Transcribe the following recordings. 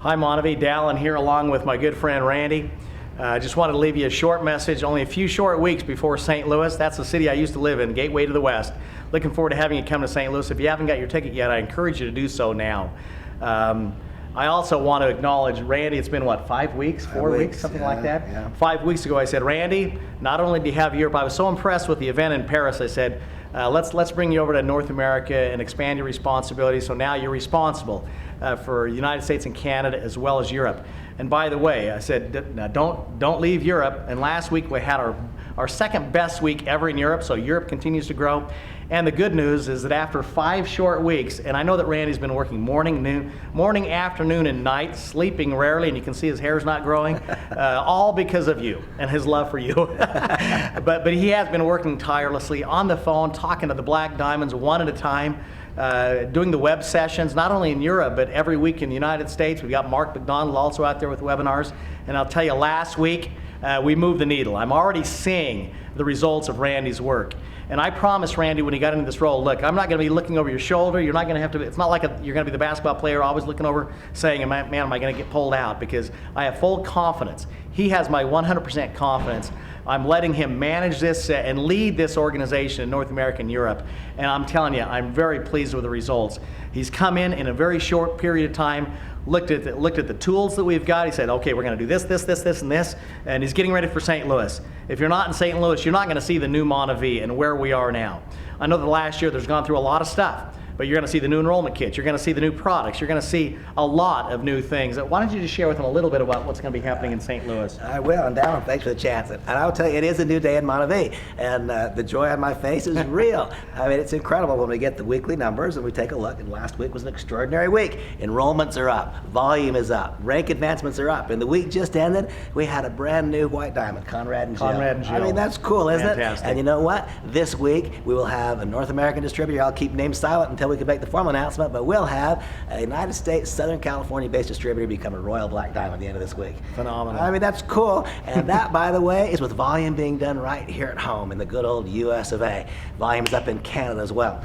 Hi, MonaVie, Dallin here along with my good friend Randy. I just wanted to leave you a short message, only a few short weeks before St. Louis. That's the city I used to live in, gateway to the West. Looking forward to having you come to St. Louis. If you haven't got your ticket yet, I encourage you to do so now. I also want to acknowledge Randy. It's been what, 5 weeks, 4 weeks, something like that? Yeah. 5 weeks ago I said, Randy, not only do you have Europe, I was so impressed with the event in Paris, I said, let's bring you over to North America and expand your responsibility. So now you're responsible for the United States and Canada as well as Europe. And by the way, I said, now don't leave Europe. And last week we had our second best week ever in Europe, so Europe continues to grow. And the good news is that after 5 short weeks, and I know that Randy's been working morning, afternoon, and night, sleeping rarely, and you can see his hair's not growing, all because of you and his love for you. but he has been working tirelessly on the phone, talking to the Black Diamonds one at a time, doing the web sessions, not only in Europe, but every week in the United States. We've got Mark McDonald also out there with webinars. And I'll tell you, last week, we moved the needle. I'm already seeing the results of Randy's work. And I promised Randy when he got into this role, look, I'm not going to be looking over your shoulder. You're not going to have to, it's not like you're going to be the basketball player always looking over saying, man, am I going to get pulled out? Because I have full confidence. He has my 100% confidence. I'm letting him manage this and lead this organization in North America and Europe. And I'm telling you, I'm very pleased with the results. He's come in a very short period of time, looked at the tools that we've got. He said, okay, we're going to do this, and this, and he's getting ready for St. Louis. If you're not in St. Louis, you're not going to see the new MonaVie and where we are now. I know that last year there's gone through a lot of stuff, but you're going to see the new enrollment kits, you're going to see the new products, you're going to see a lot of new things. Why don't you just share with them a little bit about what's going to be happening in St. Louis? I will, and Dallin, thanks for the chance. And I'll tell you, it is a new day in MonaVie, and the joy on my face is real. I mean, it's incredible when we get the weekly numbers and we take a look, and last week was an extraordinary week. Enrollments are up, volume is up, rank advancements are up. And the week just ended, we had a brand new white diamond, Conrad and Jill. I mean, that's cool, isn't Fantastic. it? And you know what? This week, we will have a North American distributor. I'll keep names silent until we can make the formal announcement, but we'll have a United States, Southern California-based distributor become a Royal Black Diamond at the end of this week. Phenomenal. I mean, that's cool. And that, by the way, is with volume being done right here at home in the good old US of A. Volume's up in Canada as well.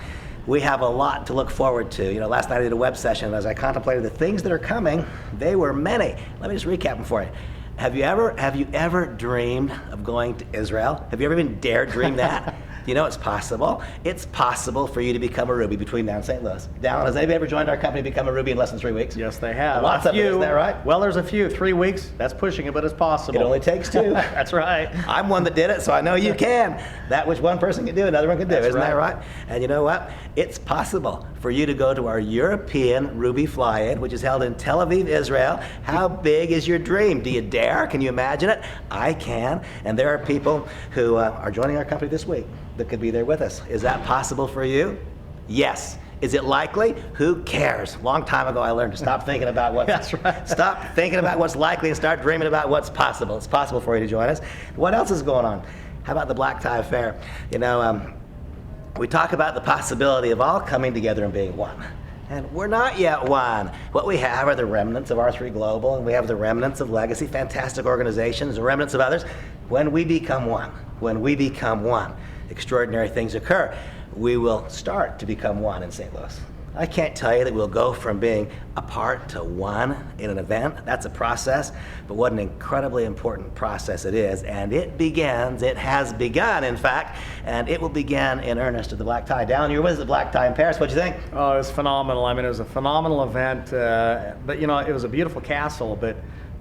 We have a lot to look forward to. You know, last night I did a web session, and as I contemplated the things that are coming, they were many. Let me just recap them for you. Have you ever dreamed of going to Israel? Have you ever even dared dream that? You know it's possible. It's possible for you to become a Ruby between now and St. Louis. Dallin, has anybody ever joined our company to become a Ruby in less than 3 weeks? Yes, they have. Lots of it, isn't that right? Well, there's a few. 3 weeks, that's pushing it, but it's possible. It only takes 2. That's right. I'm one that did it, so I know you can. That which one person can do, another one can do. Isn't that right? And you know what? It's possible for you to go to our European Ruby Fly-In, which is held in Tel Aviv, Israel. How big is your dream? Do you dare? Can you imagine it? I can. And there are people who are joining our company this week that could be there with us. Is that possible for you? Yes. Is it likely? Who cares? A long time ago I learned to stop thinking about what's That's right. Stop thinking about what's likely and start dreaming about what's possible. It's possible for you to join us. What else is going on? How about the Black Tie Affair? You know, we talk about the possibility of all coming together and being one. And we're not yet one. What we have are the remnants of R3 Global, and we have the remnants of Legacy, fantastic organizations, the remnants of others. When we become one, extraordinary things occur. We will start to become one in St. Louis. I can't tell you that we'll go from being apart to one in an event. That's a process, but what an incredibly important process it is. And it has begun, in fact, and it will begin in earnest at the Black Tie. Dallin, you were with us at the Black Tie in Paris. What'd you think? Oh, it was phenomenal. I mean, it was a phenomenal event, but you know, it was a beautiful castle, but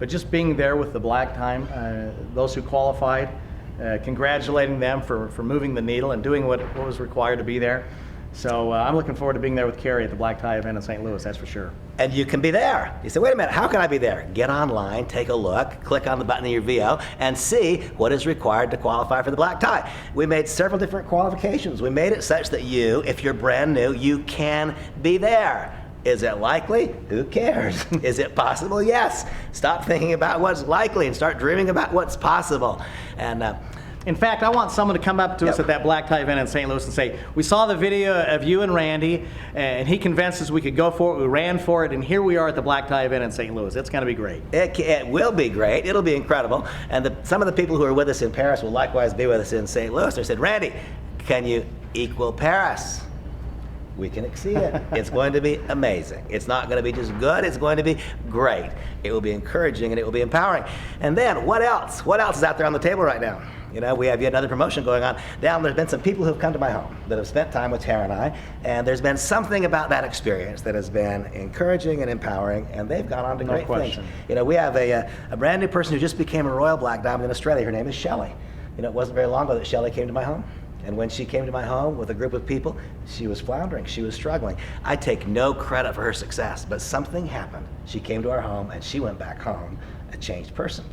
just being there with the Black Tie, those who qualified, congratulating them for moving the needle and doing what was required to be there. So I'm looking forward to being there with Carrie at the Black Tie event in St. Louis, that's for sure. And you can be there. You say, wait a minute, how can I be there? Get online, take a look, click on the button in your VO, and see what is required to qualify for the Black Tie. We made several different qualifications. We made it such that you, if you're brand new, you can be there. Is it likely? Who cares? Is it possible? Yes. Stop thinking about what's likely and start dreaming about what's possible. And in fact, I want someone to come up to us at that Black Tie event in St. Louis and say, we saw the video of you and Randy, and he convinced us we could go for it, we ran for it, and here we are at the Black Tie event in St. Louis. It's going to be great. It will be great. It'll be incredible. And some of the people who are with us in Paris will likewise be with us in St. Louis. They said, Randy, can you equal Paris? We can exceed it. It's going to be amazing. It's not going to be just good, it's going to be great. It will be encouraging and it will be empowering. And then what else? What else is out there on the table right now? You know, we have yet another promotion going on. There's been some people who have come to my home that have spent time with Tara and I, and there's been something about that experience that has been encouraging and empowering, and they've gone on to great things. You know, we have a brand new person who just became a Royal Black Diamond in Australia. Her name is Shelley. You know, it wasn't very long ago that Shelley came to my home. And when she came to my home with a group of people, she was floundering, she was struggling. I take no credit for her success, but something happened. She came to our home and she went back home a changed person.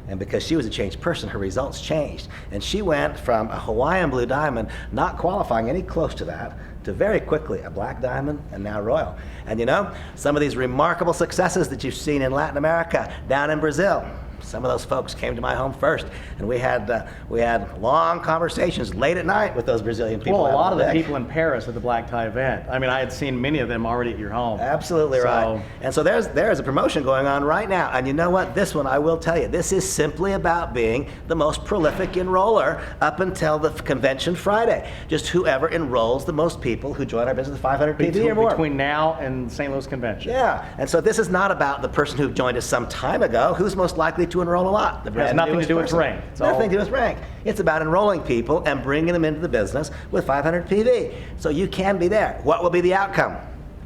And because she was a changed person, her results changed. And she went from a Hawaiian blue diamond, not qualifying any close to that, to very quickly a black diamond and now royal. And you know, some of these remarkable successes that you've seen in Latin America, down in Brazil, some of those folks came to my home first, and we had long conversations late at night with those Brazilian people. Well, a lot of the people in Paris at the black tie event. I mean, I had seen many of them already at your home. Absolutely right. And so there's a promotion going on right now. And you know what? This one, I will tell you, this is simply about being the most prolific enroller up until the convention Friday. Just whoever enrolls the most people who join our business, 500 PV or more. Between now and St. Louis Convention. Yeah. And so this is not about the person who joined us some time ago. Who's most likely to enroll a lot? It has nothing to do with rank. Nothing to do with rank. It's about enrolling people and bringing them into the business with 500 PV. So you can be there. What will be the outcome?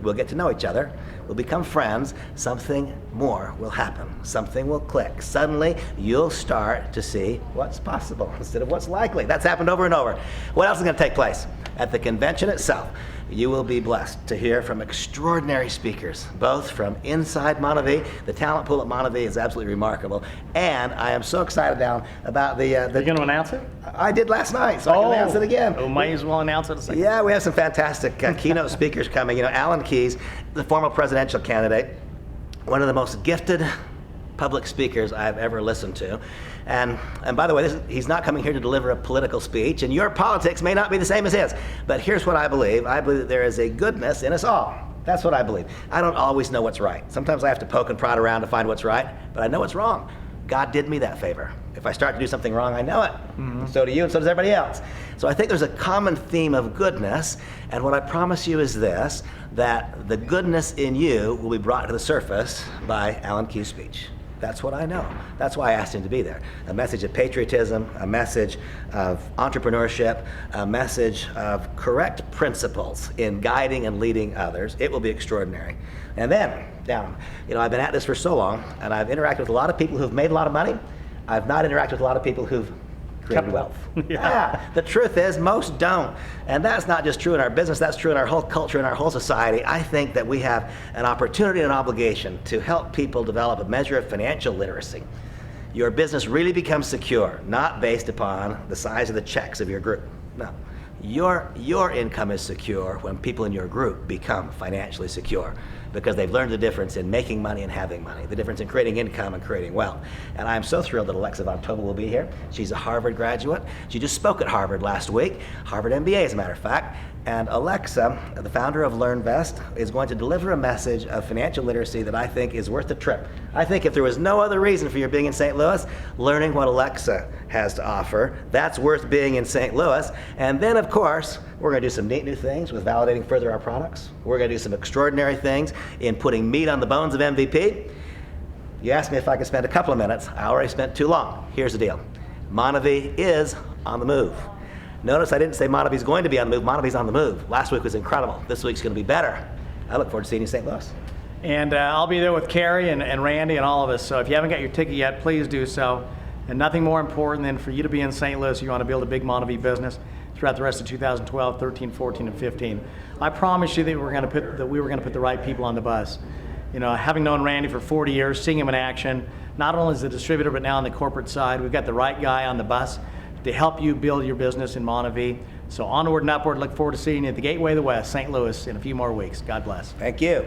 We'll get to know each other. We'll become friends. Something more will happen. Something will click. Suddenly, you'll start to see what's possible instead of what's likely. That's happened over and over. What else is going to take place? At the convention itself, you will be blessed to hear from extraordinary speakers, both from inside MonaVie. The talent pool at MonaVie is absolutely remarkable. And I am so excited now about the... You're going to announce it? I did last night, so I can announce it again. Oh, might as well announce it a second. Yeah, we have some fantastic keynote speakers coming. You know, Alan Keyes, the former presidential candidate, one of the most gifted public speakers I've ever listened to. And by the way, he's not coming here to deliver a political speech, and your politics may not be the same as his. But here's what I believe. I believe that there is a goodness in us all. That's what I believe. I don't always know what's right. Sometimes I have to poke and prod around to find what's right, but I know what's wrong. God did me that favor. If I start to do something wrong, I know it. Mm-hmm. So do you, and so does everybody else. So I think there's a common theme of goodness, and what I promise you is this, that the goodness in you will be brought to the surface by Alan Keyes' speech. That's what I know. That's why I asked him to be there. A message of patriotism, a message of entrepreneurship, a message of correct principles in guiding and leading others. It will be extraordinary. And then, you know, I've been at this for so long, and I've interacted with a lot of people who've made a lot of money. I've not interacted with a lot of people who've created wealth. Yeah. The truth is, most don't. And that's not just true in our business, that's true in our whole culture, in our whole society. I think that we have an opportunity and an obligation to help people develop a measure of financial literacy. Your business really becomes secure, not based upon the size of the checks of your group. No. Your income is secure when people in your group become financially secure, because they've learned the difference in making money and having money, the difference in creating income and creating wealth. And I'm so thrilled that Alexa Von Tobel will be here. She's a Harvard graduate. She just spoke at Harvard last week, Harvard MBA as a matter of fact. And Alexa, the founder of LearnVest, is going to deliver a message of financial literacy that I think is worth the trip. I think if there was no other reason for your being in St. Louis, learning what Alexa has to offer, that's worth being in St. Louis. And then, of course, we're going to do some neat new things with validating further our products. We're going to do some extraordinary things in putting meat on the bones of MVP. You asked me if I could spend a couple of minutes. I already spent too long. Here's the deal. MonaVie is on the move. Notice I didn't say MonaVie's going to be on the move. MonaVie's on the move. Last week was incredible. This week's going to be better. I look forward to seeing you in St. Louis. And I'll be there with Carrie and Randy and all of us. So if you haven't got your ticket yet, please do so. And nothing more important than for you to be in St. Louis. You want to build a big MonaVie business throughout the rest of 2012, 13, 14, and 15. I promise you that we were going to put the right people on the bus. You know, having known Randy for 40 years, seeing him in action, not only as a distributor, but now on the corporate side, we've got the right guy on the bus to help you build your business in MonaVie. So onward and upward, look forward to seeing you at the Gateway of the West, St. Louis, in a few more weeks. God bless. Thank you.